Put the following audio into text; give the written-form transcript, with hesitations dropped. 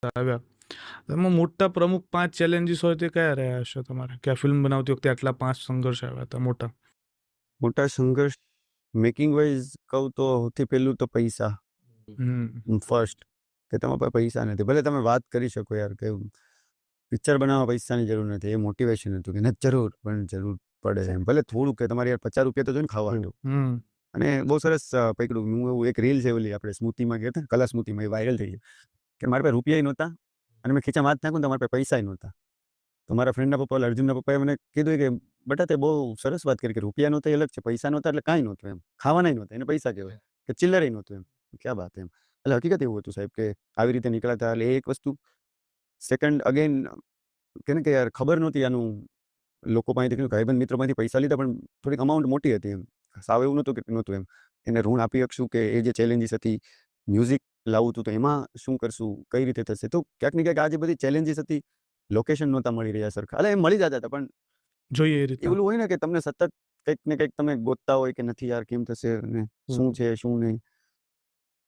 આવ્યા. એમાં મોટા પ્રમુખ 5 ચેલેન્જીસ હોય તે કયા રહ્યા હશે તમારે? કે આ ફિલ્મ બનાવતી વખતે આટલા 5 સંઘર્ષ આવ્યા હતા મોટા? મોટા સંઘર્ષ મેકિંગ વાઇઝ કહું તો સૌથી પહેલું તો પૈસા હમ. ફર્સ્ટ, કે તમારા પાસે પૈસા નથી. ભલે તમે વાત કરી શકો યાર કે પિક્ચર બનાવવા પૈસાની જરૂર નથી, એ મોટિવેશન હતું કે નથી જરૂર, પણ જરૂર પડે એમ. ભલે થોડું કે તમારે યાર 50 રૂપિયા તો જોઈને ખાવાનું. હમ. અને બહુ સરસ પકડ્યું. હું એવું એક રીલ છે ઓલી આપણે સ્મૃતિમાં ગયા હતા કલા સ્મૃતિમાં, એ વાયરલ થઈ ગઈ કે મારા પાસે રૂપિયા નહોતા અને મેં ખીચામાં હાથ નાખું તો મારા પાસે પૈસા નહોતા. તો મારા ફ્રેન્ડના પપ્પા અર્જુનના પપ્પાએ મને કીધું કે બેટા તે બહુ સરસ વાત કરી કે રૂપિયા નહોતા એ અલગ છે, પૈસા નહોતા એટલે કાંઈ નહોતું એમ, ખાવાના નહોતા એને પૈસા કહેવાય, કે ચિલ્લરે નહોતું એમ. ક્યાં વાત એમ. એટલે હકીકત એવું હતું સાહેબ કે આવી રીતે નીકળ્યા. એટલે એ એક વસ્તુ. સેકન્ડ અગેન કે ને કે યાર ખબર નહોતી આનું, લોકો પાસેથી ભાઈબંધ મિત્રો પાસેથી પૈસા લીધા પણ થોડીક અમાઉન્ટ મોટી હતી એમ, સાવ એવું નહોતું કે નહોતું એમ. એને ઋણ આપી શકશું કે એ જે ચેલેન્જીસ હતી, મ્યુઝિક લાવવું હતું તો એમાં શું કરશું, કઈ રીતે થશે. તો ક્યાંક ને ક્યાંક આ જે બધી ચેલેન્જીસ હતી, લોકેશન નહોતા મળી રહ્યા સરખા, એટલે એમ મળી જતા હતા પણ જોઈએ એ એવું રીતના. હોય ને કે તમને સતત કંઈક ને કંઈક તમે ગોતતા હોય કે નથી યાર કેમ થશે ને શું છે શું નહીં.